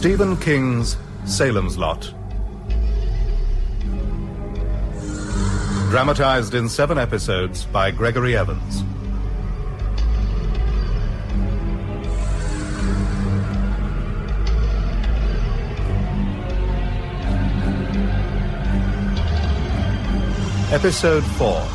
Stephen King's Salem's Lot. Dramatized in 7 episodes by Gregory Evans. Episode 4.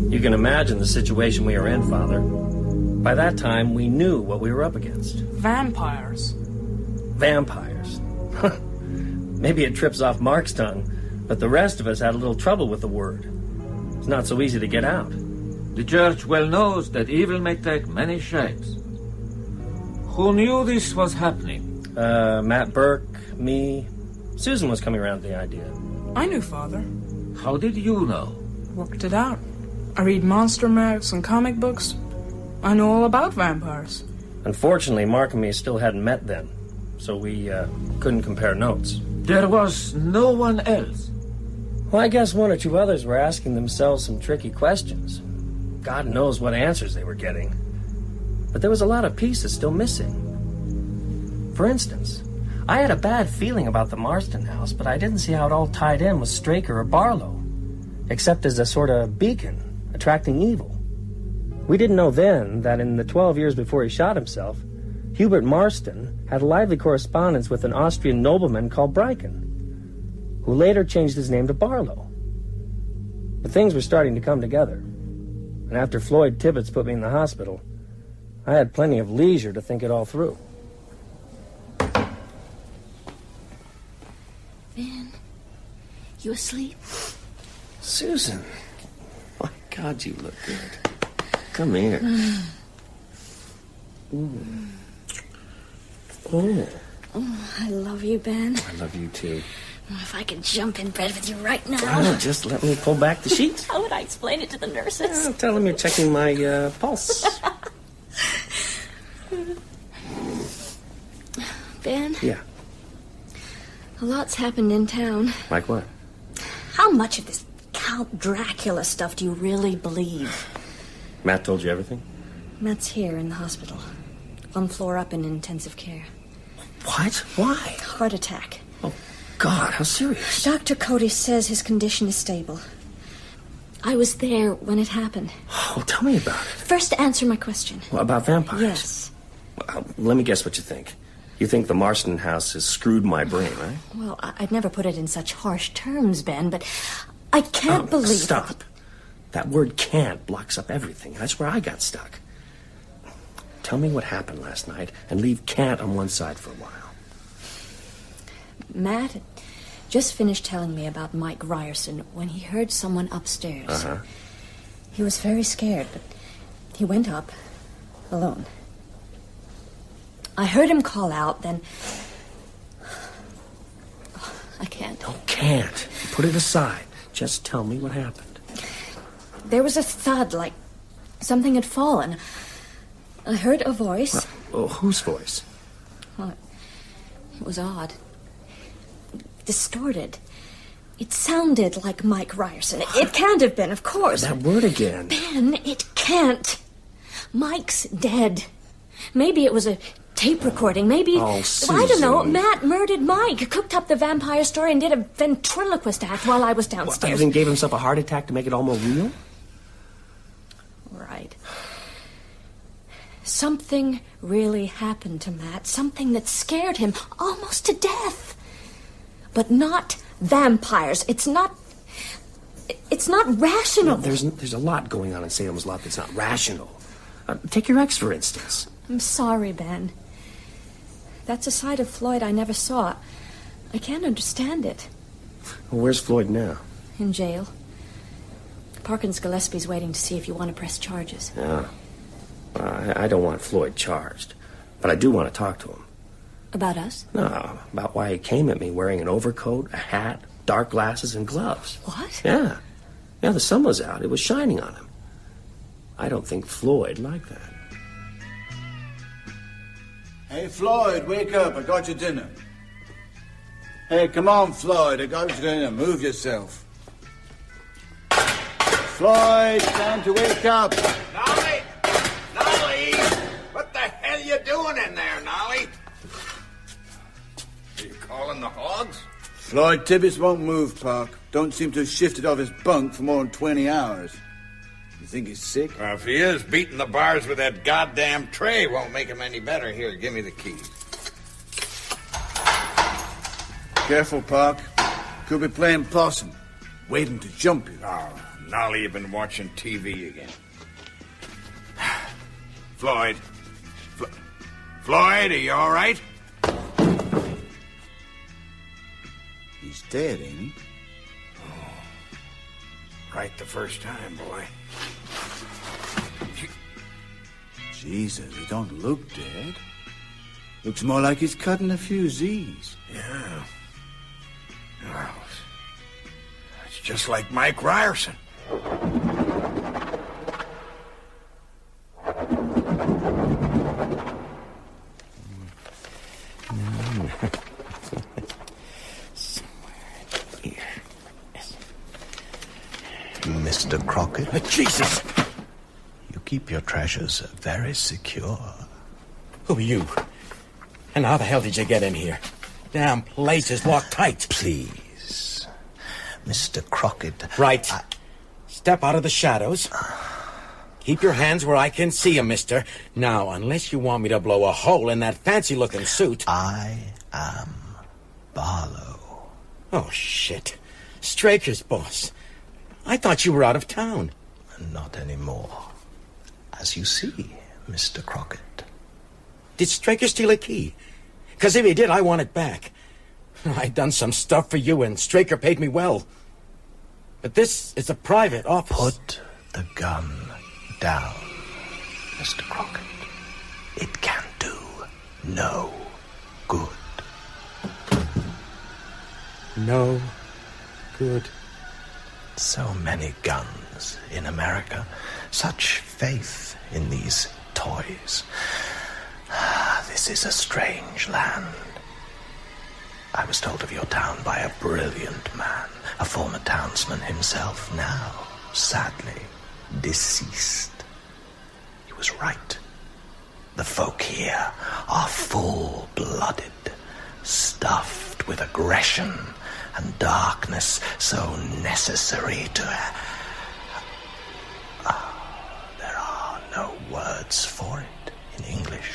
You can imagine the situation we were in, Father. By that time, we knew what we were up against. Vampires. Vampires. Maybe it trips off Mark's tongue, but the rest of us had a little trouble with the word. It's not so easy to get out. The church well knows that evil may take many shapes. Who knew this was happening? Matt Burke, me. Susan was coming around with the idea. I knew, Father. How did you know? Worked it out. I read monster mags and comic books. I know all about vampires. Unfortunately, Mark and me still hadn't met then, so we couldn't compare notes. There was no one else. Well, I guess one or two others were asking themselves some tricky questions. God knows what answers they were getting. But there was a lot of pieces still missing. For instance, I had a bad feeling about the Marston house, but I didn't see how it all tied in with Stoker or Barlow, except as a sort of beacon, attracting evil. We didn't know then that in the 12 years before he shot himself, Hubert Marston had a lively correspondence with an Austrian nobleman called Bryken, who later changed his name to Barlow. But things were starting to come together. And after Floyd Tibbets put me in the hospital, I had plenty of leisure to think it all through. Ben, you asleep? Susan, my God, you look good. Come here. Oh. Oh, I love you, Ben. I love you, too. If I could jump in bed with you right now. Oh, just let me pull back the sheets. How would I explain it to the nurses? I'll tell them you're checking my pulse. Ben? Yeah. A lot's happened in town. Like what? How much of this Count Dracula stuff do you really believe? Matt told you everything? Matt's here in the hospital. 1 floor up in intensive care. What? Why? Heart attack. Oh, God, how serious? Dr. Cody says his condition is stable. I was there when it happened. Oh, tell me about it. First, answer my question. Well, about vampires? Yes. Well, let me guess what you think. You think the Marston house has screwed my brain, right? Well, I'd never put it in such harsh terms, Ben, but I can't believe... Stop. That word can't blocks up everything. That's where I got stuck. Tell me what happened last night and leave can't on one side for a while. Matt had just finished telling me about Mike Ryerson when he heard someone upstairs. Uh-huh. He was very scared, but he went up alone. I heard him call out, then... Oh, I can't. No, can't. Put it aside. Just tell me what happened. There was a thud, like something had fallen. I heard a voice. Whose voice? Well, it was odd. Distorted. It sounded like Mike Ryerson. It can't have been, of course. That word again. Ben, it can't. Mike's dead. Maybe it was a tape recording. Maybe... Oh, Susan. I don't know. Matt murdered Mike, cooked up the vampire story, and did a ventriloquist act while I was downstairs. What, then gave himself a heart attack to make it all more real? Right. Something really happened to Matt. Something that scared him almost to death. But not vampires. It's not rational. No, there's a lot going on in Salem's Lot that's not rational. Take your ex, for instance. I'm sorry, Ben. That's a side of Floyd I never saw. I can't understand it. Well, where's Floyd now? In jail. Parkins Gillespie's waiting to see if you want to press charges. Yeah. I don't want Floyd charged, but I do want to talk to him. About us? No, about why he came at me wearing an overcoat, a hat, dark glasses, and gloves. What? Yeah. Yeah, the sun was out. It was shining on him. I don't think Floyd liked that. Hey, Floyd, wake up. I got your dinner. Hey, come on, Floyd. I got your dinner. Move yourself. Floyd, time to wake up. Nolly! Nolly! What the hell you doing in there, Nolly? Are you calling the hogs? Floyd Tibbets won't move, Park. Don't seem to have shifted off his bunk for more than 20 hours. You think he's sick? Well, if he is, beating the bars with that goddamn tray won't make him any better. Here, give me the keys. Careful, Park. Could be playing possum. Waiting to jump you. Oh, Nolly, you've been watching TV again. Floyd. Floyd, are you all right? He's dead, ain't he? Right the first time, boy. Jesus, he don't look dead. Looks more like he's cutting a few Z's. Yeah. Well, it's just like Mike Ryerson. Mr. Crockett. Jesus! You keep your treasures very secure. Who are you? And how the hell did you get in here? Damn place is locked tight. Please, Mr. Crockett. Right. Step out of the shadows. Keep your hands where I can see 'em, mister. Now, unless you want me to blow a hole in that fancy-looking suit... I am Barlow. Oh, shit. Straker's boss. I thought you were out of town. Not anymore. As you see, Mr. Crockett. Did Straker steal a key? Because if he did, I want it back. I'd done some stuff for you, and Straker paid me well. But this is a private office. Put the gun down, Mr. Crockett. It can do no good. No good. So many guns in America. Such faith in these toys. This is a strange land. I was told of your town by a brilliant man, a former townsman himself, now, sadly, deceased. He was right. The folk here are full-blooded, stuffed with aggression and darkness so necessary to... there are no words for it in English.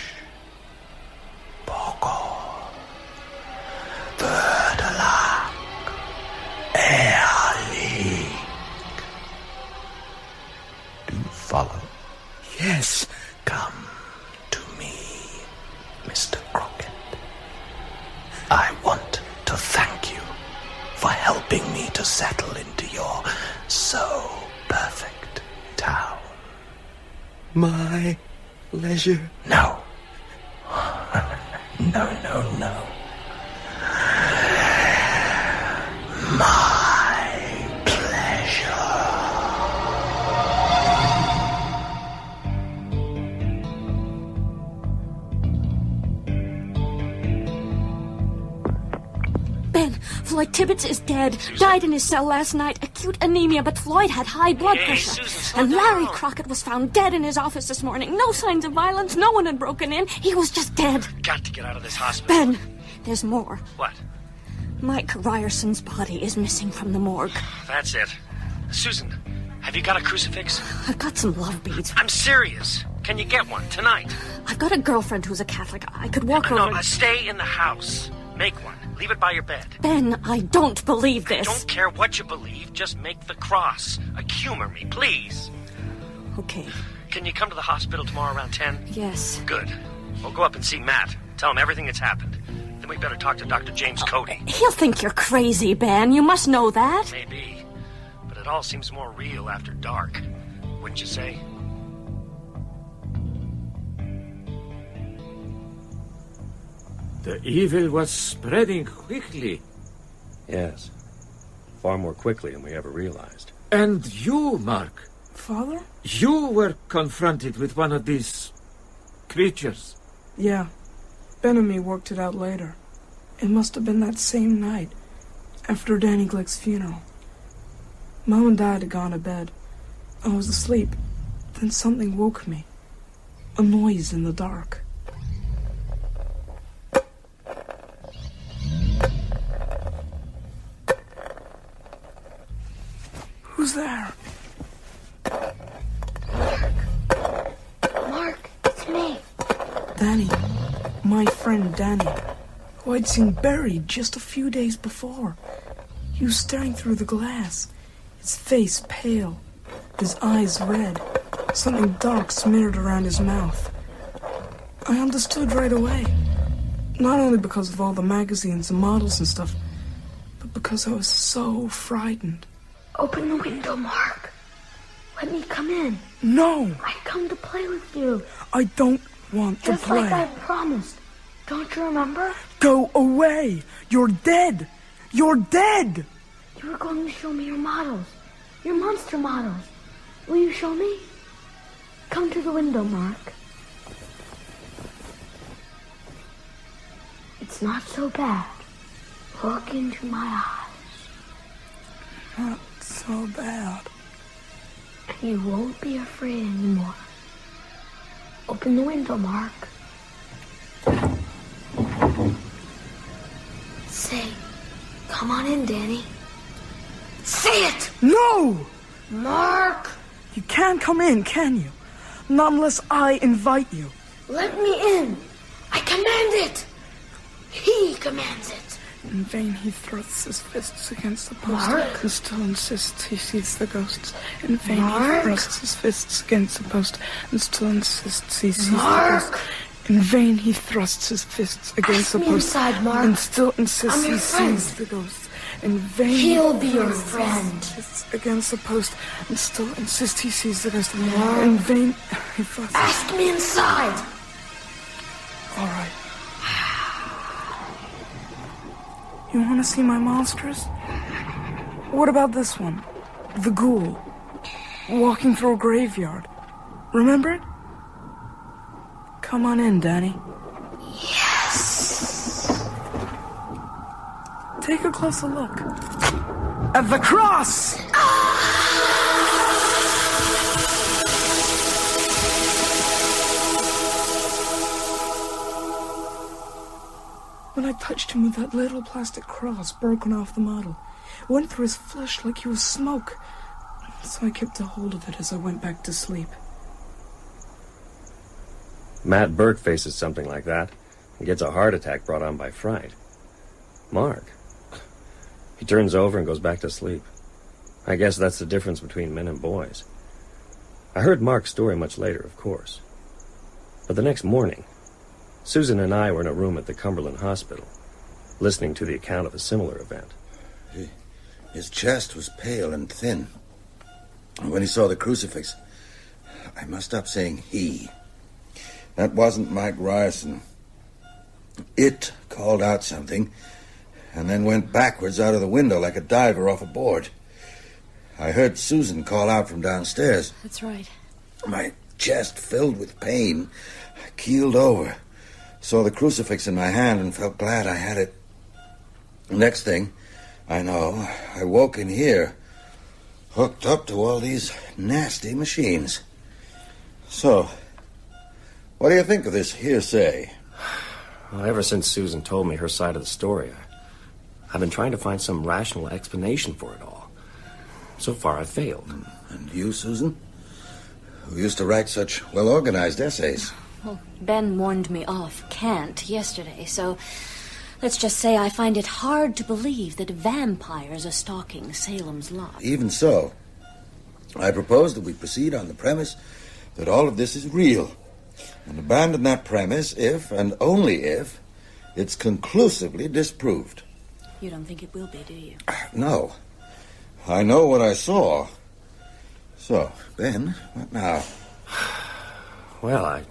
Poco, verdelak, ehrlich. Do you follow? Yes. Come to me, Mr. Crockett. I want to thank you for helping me to settle into your so perfect town. My leisure? No. No. My pleasure. Ben, Floyd Tibbets is dead. Susan? Died in his cell last night. Acute anemia, but Floyd had high blood Hey, pressure. Susan, slow And Larry down. Crockett was found dead in his office this morning. No signs of violence. No one had broken in. He was just dead. Got to get out of this hospital. Ben, there's more. What? Mike Ryerson's body is missing from the morgue. That's it. Susan, have you got a crucifix? I've got some love beads. I'm serious. Can you get one tonight? I've got a girlfriend who's a Catholic. I could walk No, over... stay in the house. Make one. Leave it by your bed. Ben, I don't believe this. Don't care what you believe. Just make the cross. Humor me, please. Okay. Can you come to the hospital tomorrow around 10? Yes. Good. We'll go up and see Matt. Tell him everything that's happened. Then we better talk to Dr. James Cody. He'll think you're crazy, Ben. You must know that. Maybe. But it all seems more real after dark. Wouldn't you say? The evil was spreading quickly. Yes. Far more quickly than we ever realized. And you, Mark, Father? you were confronted with one of these creatures. Yeah. Ben and me worked it out later. It must have been that same night, after Danny Glick's funeral. Mom and Dad had gone to bed, I was asleep. Then something woke me. A noise in the dark. Who's there? Mark, it's me. Danny. My friend Danny, who I'd seen buried just a few days before. He was staring through the glass, his face pale, his eyes red, something dark smeared around his mouth. I understood right away, not only because of all the magazines and models and stuff, but because I was so frightened. Open the window, Mark. Let me come in. No! I've come to play with you. I don't want to Just play. like I promised. Don't you remember? Go away! You're dead! You're dead! You were going to show me your models. Your monster models. Will you show me? Come to the window, Mark. It's not so bad. Look into my eyes. Not so bad. And you won't be afraid anymore. Open the window, Mark. Say, come on in, Danny. Say it! No! Mark! You can't come in, can you? Not unless I invite you. Let me in. I command it. He commands it. In vain he thrusts his fists against the post Mark? and still insists he sees the ghosts. In vain Mark? he thrusts his fists against the post and still insists he sees Mark? the ghosts. In vain he thrusts his fists against Ask the me post inside, Mark. and still insists I'm he your friend. sees the ghosts. In vain He'll be your thrusts friend. his fists against the post and still insists he sees the ghost. Mark? In vain he thrusts. Ask me inside. All right. You want to see my monsters? What about this one? The ghoul. Walking through a graveyard. Remember it? Come on in, Danny. Yes. Take a closer look. At the cross! When I touched him with that little plastic cross broken off the model, it went through his flesh like he was smoke. So I kept a hold of it as I went back to sleep. Matt Burke faces something like that. He gets a heart attack brought on by fright. Mark, he turns over and goes back to sleep. I guess that's the difference between men and boys. I heard Mark's story much later, of course. But the next morning, Susan and I were in a room at the Cumberland Hospital, listening to the account of a similar event. His chest was pale and thin. When he saw the crucifix, I must stop saying he. That wasn't Mike Ryerson. It called out something, and then went backwards out of the window like a diver off a board. I heard Susan call out from downstairs. That's right. My chest filled with pain. I keeled over. Saw the crucifix in my hand and felt glad I had it. Next thing I know, I woke in here, hooked up to all these nasty machines. So, what do you think of this hearsay? Well, ever since Susan told me her side of the story, I've been trying to find some rational explanation for it all. So far, I've failed. And you, Susan? Who used to write such well-organized essays? Well, Ben warned me off Kant yesterday, so let's just say I find it hard to believe that vampires are stalking Salem's Lot. Even so, I propose that we proceed on the premise that all of this is real, and abandon that premise if, and only if, it's conclusively disproved. You don't think it will be, do you? No. I know what I saw. So, Ben, what now? Well,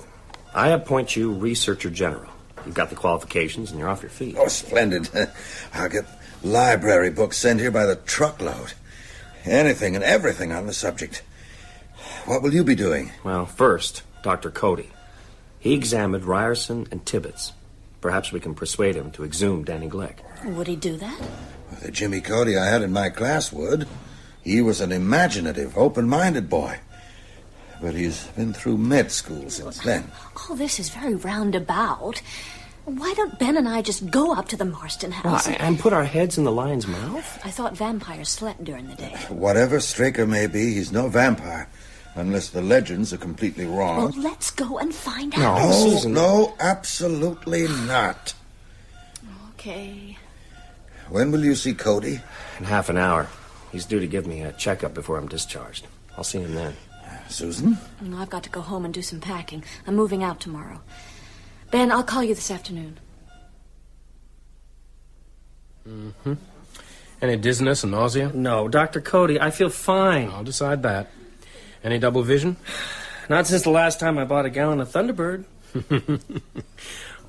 I appoint you Researcher General. You've got the qualifications and you're off your feet. Oh, splendid. I'll get library books sent here by the truckload. Anything and everything on the subject. What will you be doing? Well, first, Dr. Cody. He examined Ryerson and Tibbets. Perhaps we can persuade him to exhume Danny Glick. Would he do that? The Jimmy Cody I had in my class would. He was an imaginative, open-minded boy. But he's been through med school since then. All this is very roundabout. Why don't Ben and I just go up to the Marston house? And put our heads in the lion's mouth? I thought vampires slept during the day. Whatever Straker may be, he's no vampire. Unless the legends are completely wrong. Well, let's go and find out. No, Susan. no, absolutely not. Okay. When will you see Cody? In half an hour. He's due to give me a checkup before I'm discharged. I'll see him then. Susan? I've got to go home and do some packing. I'm moving out tomorrow. Ben, I'll call you this afternoon. Mm-hmm. Any dizziness and nausea? No, Dr. Cody, I feel fine. I'll decide that. Any double vision? Not since the last time I bought a gallon of Thunderbird.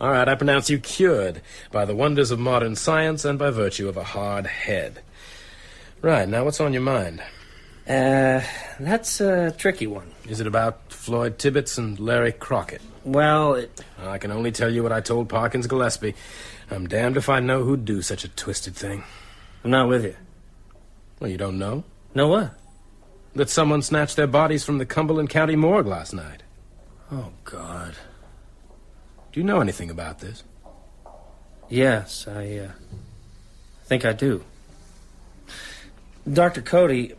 All right, I pronounce you cured by the wonders of modern science and by virtue of a hard head. Right, now what's on your mind? That's a tricky one. Is it about Floyd Tibbetts and Larry Crockett? Well, I can only tell you what I told Parkins Gillespie. I'm damned if I know who'd do such a twisted thing. I'm not with you. Well, you don't know? Know what? That someone snatched their bodies from the Cumberland County morgue last night. Oh, God. Do you know anything about this? Yes, I think I do. Dr. Cody,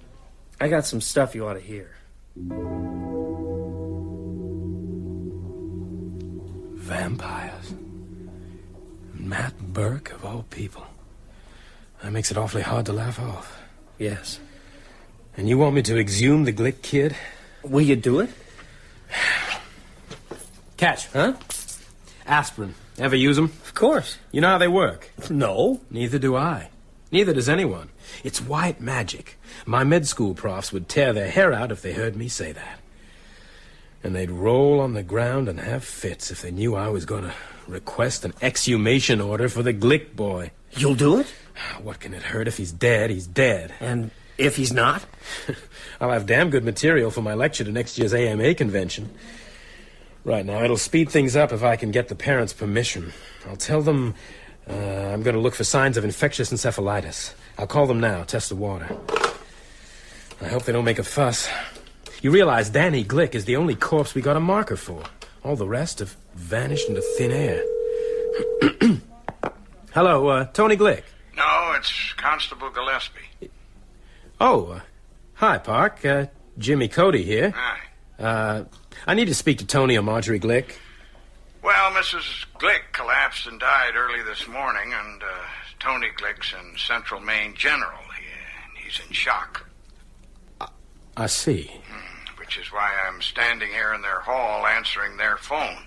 I got some stuff you ought to hear. Vampires. Matt Burke, of all people. That makes it awfully hard to laugh off. Yes. And you want me to exhume the Glick kid? Will you do it? Catch. Huh? Aspirin. Ever use them? Of course. You know how they work? No. Neither do I. Neither does anyone. It's white magic. My med school profs would tear their hair out if they heard me say that. And they'd roll on the ground and have fits if they knew I was going to request an exhumation order for the Glick boy. You'll do it? What can it hurt? If he's dead, he's dead. And if he's not? I'll have damn good material for my lecture to next year's AMA convention. Right now, it'll speed things up if I can get the parents' permission. I'll tell them I'm going to look for signs of infectious encephalitis. I'll call them now, test the water. I hope they don't make a fuss. You realize Danny Glick is the only corpse we got a marker for. All the rest have vanished into thin air. Hello, Tony Glick. No, it's Constable Gillespie. Oh, hi, Park. Jimmy Cody here. Hi. I need to speak to Tony or Marjorie Glick. Well, Mrs. Glick collapsed and died early this morning, and Tony Glick's in Central Maine General. He's in shock. I see. Which is why I'm standing here in their hall answering their phone.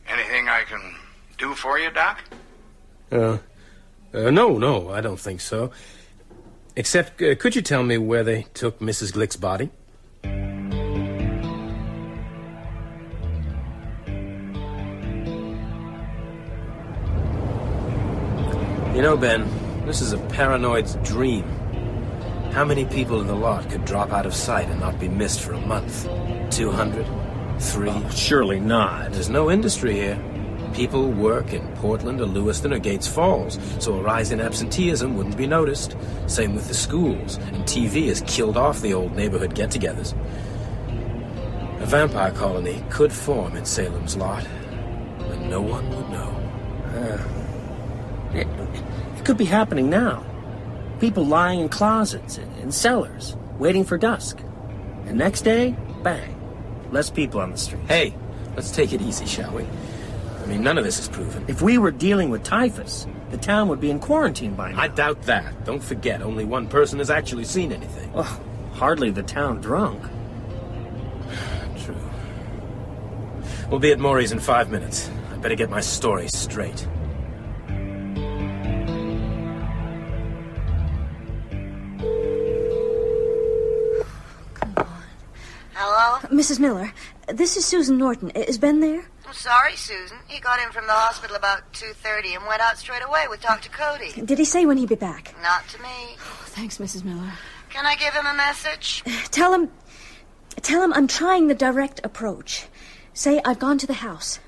Anything I can do for you, Doc? No, I don't think so. Except, could you tell me where they took Mrs. Glick's body? You know, Ben, this is a paranoid's dream. How many people in the lot could drop out of sight and not be missed for a month? 200? 3? Oh, surely not. There's no industry here. People work in Portland or Lewiston or Gates Falls, so a rise in absenteeism wouldn't be noticed. Same with the schools, and TV has killed off the old neighborhood get-togethers. A vampire colony could form in Salem's lot, and no one would know. It could be happening now. People lying in closets, in cellars, waiting for dusk. And next day, bang. Less people on the streets. Hey, let's take it easy, shall we? I mean, none of this is proven. If we were dealing with typhus, the town would be in quarantine by now. I doubt that. Don't forget, only one person has actually seen anything. Well, hardly the town drunk. True. We'll be at Maury's in 5 minutes. I better get my story straight. Hello? Mrs. Miller, this is Susan Norton. Is Ben there? I'm sorry, Susan. He got in from the hospital about 2:30 and went out straight away with Dr. Cody. Did he say when he'd be back? Not to me. Oh, thanks, Mrs. Miller. Can I give him a message? Tell him I'm trying the direct approach. Say I've gone to the house.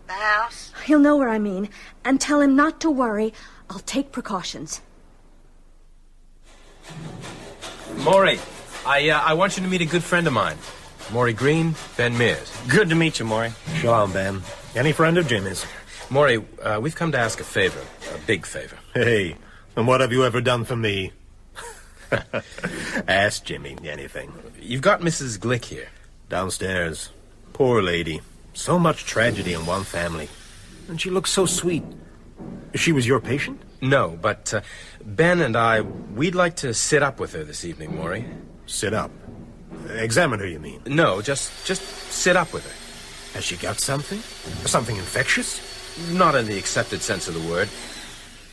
The house? He'll know where I mean. And tell him not to worry. I'll take precautions. Maury, I want you to meet a good friend of mine. Maury Green, Ben Mears. Good to meet you, Maury. Shalom, Ben. Any friend of Jimmy's? Maury, we've come to ask a favor. A big favor. Hey, and what have you ever done for me? Ask Jimmy anything. You've got Mrs. Glick here. Downstairs. Poor lady. So much tragedy in one family. And she looks so sweet. She was your patient? No, but Ben and I, we'd like to sit up with her this evening, Maury. Sit up? Examine her, you mean? No, just sit up with her. Has she got something? Something infectious? Not in the accepted sense of the word.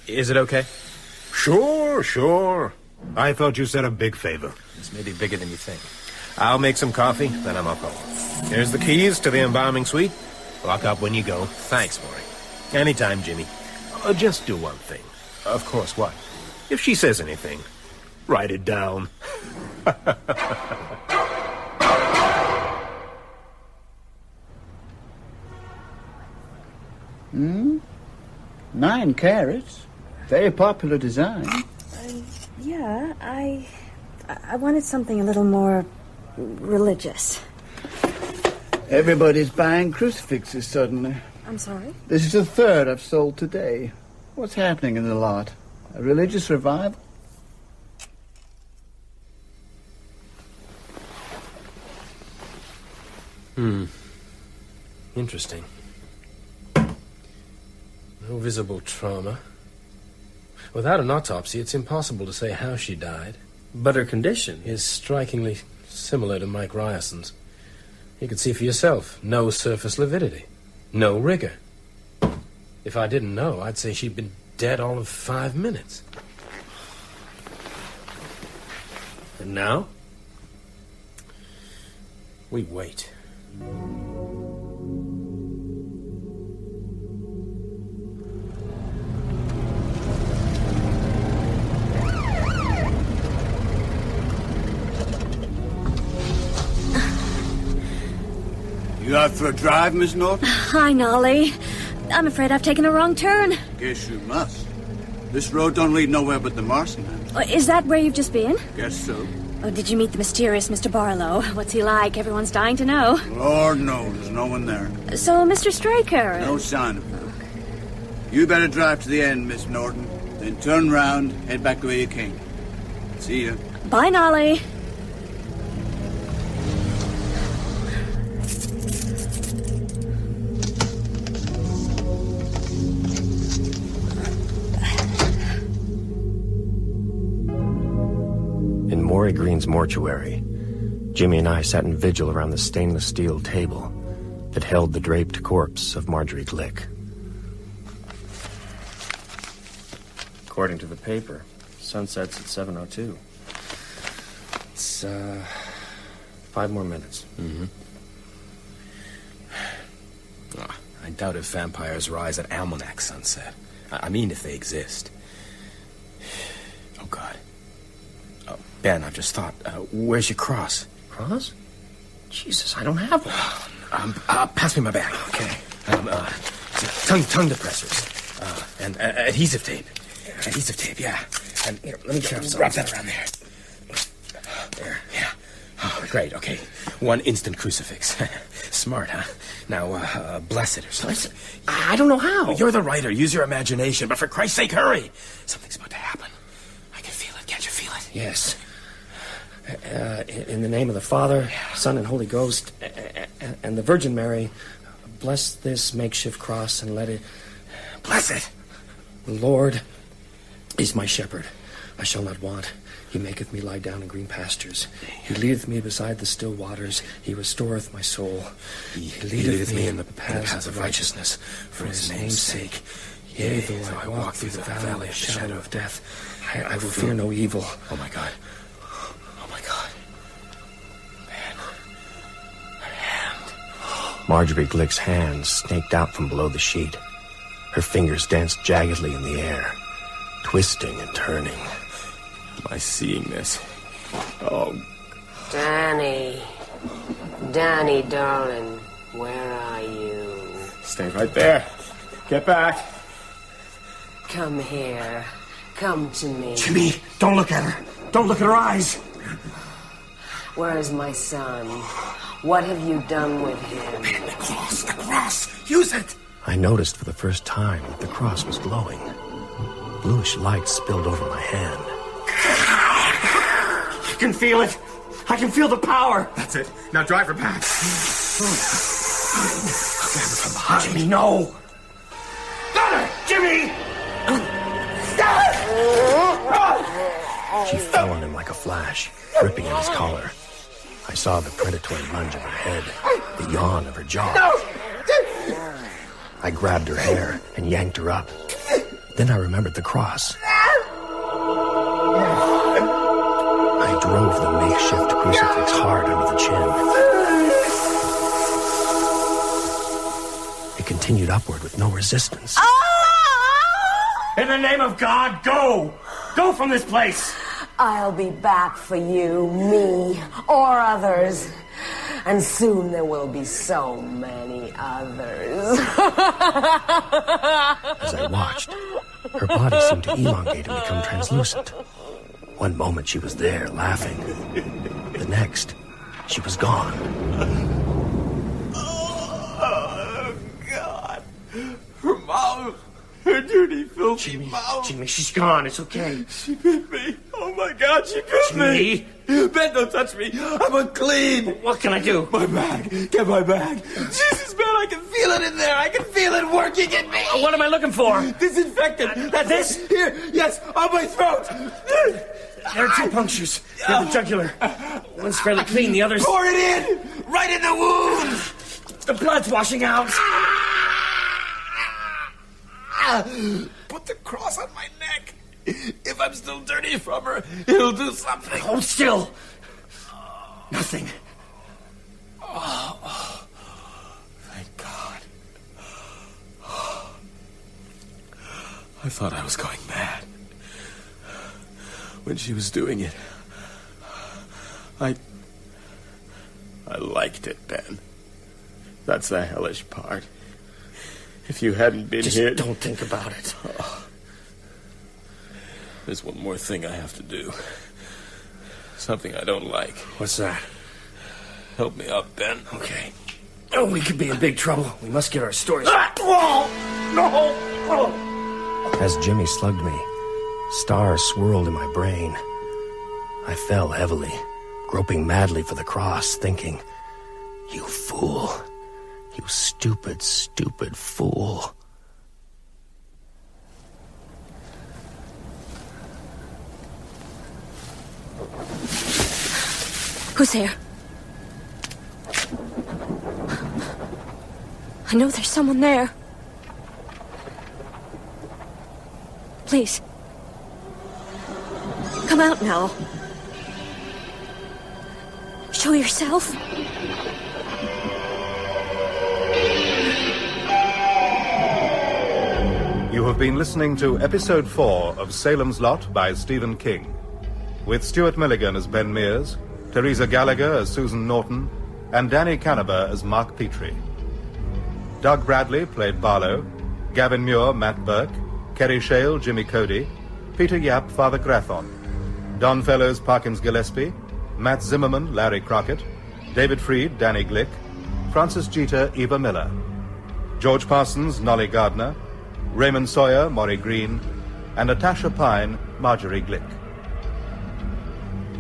Is it okay? Sure. I thought you said a big favor. It's maybe bigger than you think. I'll make some coffee, then I'm up home. Here's the keys to the embalming suite. Lock up when you go. Thanks, Maury. Anytime, Jimmy. Just do one thing. Of course, what? If she says anything, write it down. 9 carats. Very popular design. Yeah, I wanted something a little more religious. Everybody's buying crucifixes suddenly. I'm sorry? This is the 3rd I've sold today. What's happening in the lot? A religious revival? Interesting. No visible trauma. Without an autopsy, it's impossible to say how she died. But her condition Is strikingly similar to Mike Ryerson's. You could see for yourself. No surface lividity. No rigor. If I didn't know, I'd say she'd been dead all of 5 minutes. And now, we wait. You out for a drive, Miss Norton? Hi, Nolly. I'm afraid I've taken a wrong turn. Guess you must. This road don't lead nowhere but the Marcingham. Is that where you've just been? Guess so. Oh, did you meet the mysterious Mr. Barlow? What's he like? Everyone's dying to know. Lord knows, there's no one there. So, Mr. Straker... No sign of him. You better drive to the end, Miss Norton. Then turn round, head back the way you came. See ya. Bye, Nolly. In Maury Green's mortuary, Jimmy and I sat in vigil around the stainless steel table that held the draped corpse of Marjorie Glick. According to the paper, sunsets at 7:02. It's, 5 more minutes. Mm-hmm. I doubt if vampires rise at almanac sunset. I mean, if they exist. Oh, God. Ben, I've just thought, where's your cross? Cross? Jesus, I don't have one. Pass me my bag, okay? Tongue depressors. And adhesive tape. Adhesive tape, yeah. And here, let me wrap that around there. There, yeah. Oh, great, okay. 1 instant crucifix. Smart, huh? Now, bless it or something. I don't know how. You're the writer. Use your imagination. But for Christ's sake, hurry. Something's about to happen. I can feel it. Can't you feel it? Yes. In the name of the Father, Son, and Holy Ghost, and the Virgin Mary, bless this makeshift cross and let it... Bless it. The Lord is my shepherd. I shall not want. He maketh me lie down in green pastures. He leadeth me beside the still waters. He restoreth my soul. He leadeth me in the paths of righteousness for his name's sake. Yea, though I walk through the valley of the shadow of death, I will fear no evil. Oh, my God. Oh, my God. Man. Her hand. Marjorie Glick's hand snaked out from below the sheet. Her fingers danced jaggedly in the air, twisting and turning. Am I seeing this? Oh. Danny. Danny, darling. Where are you? Stay right there. Get back. Come here. Come to me. Jimmy, don't look at her. Don't look at her eyes. Where is my son? What have you done with him? The cross! Use it! I noticed for the first time that the cross was glowing. Bluish light spilled over my hand. I can feel it! I can feel the power! That's it. Now drive her back. Grab her from behind. Jimmy, no! Got her! Jimmy! She fell on him like a flash, gripping at his collar. I saw the predatory lunge of her head, the yawn of her jaw. I grabbed her hair and yanked her up. Then I remembered the cross. I drove the makeshift crucifix hard under the chin. It continued upward with no resistance. In the name of God, go! Go from this place! I'll be back for you, me, or others. And soon there will be so many others. As I watched, her body seemed to elongate and become translucent. One moment she was there, laughing. The next, she was gone. Oh, God. Her mouth. Her dirty, filthy mouth. Jimmy, she's gone. It's okay. She bit me. Oh, my God, she bit me. Ben, don't touch me. I'm unclean. What can I do? My bag. Get my bag. Jesus, man, I can feel it in there. I can feel it working in me. What am I looking for? Disinfectant. That's this? Here. Yes, on my throat. There are 2 punctures. They're the jugular. One's fairly clean, the other's... Pour it in. Right in the wound. The blood's washing out. Put the cross on my neck. If I'm still dirty from her, it'll do something. Hold still. Nothing. Oh, thank God. I thought I was going mad. When she was doing it, I liked it, Ben. That's the hellish part. If you hadn't been here... Just don't think about it. Oh. There's one more thing I have to do. Something I don't like. What's that? Help me up, Ben. Okay. Oh, we could be in big trouble. We must get our stories... Oh! No! Oh! As Jimmy slugged me, stars swirled in my brain. I fell heavily, groping madly for the cross, thinking, "You fool. You stupid, stupid fool." Who's there? I know there's someone there. Please. Come out now. Show yourself. You have been listening to Episode 4 of Salem's Lot by Stephen King, with Stuart Milligan as Ben Mears, Teresa Gallagher as Susan Norton, and Danny Canaber as Mark Petrie. Doug Bradley played Barlow, Gavin Muir, Matt Burke, Kerry Shale, Jimmy Cody, Peter Yapp, Father Grathon, Don Fellows, Parkins Gillespie, Matt Zimmerman, Larry Crockett, David Freed, Danny Glick, Francis Jeter, Eva Miller, George Parsons, Nolly Gardner, Raymond Sawyer, Maury Green, and Natasha Pine, Marjorie Glick.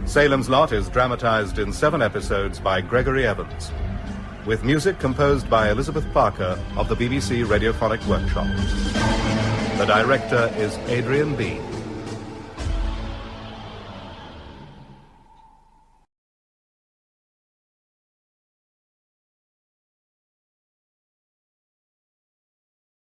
Salem's Lot is dramatized in 7 episodes by Gregory Evans, with music composed by Elizabeth Parker of the BBC Radiophonic Workshop. The director is Adrian Bean.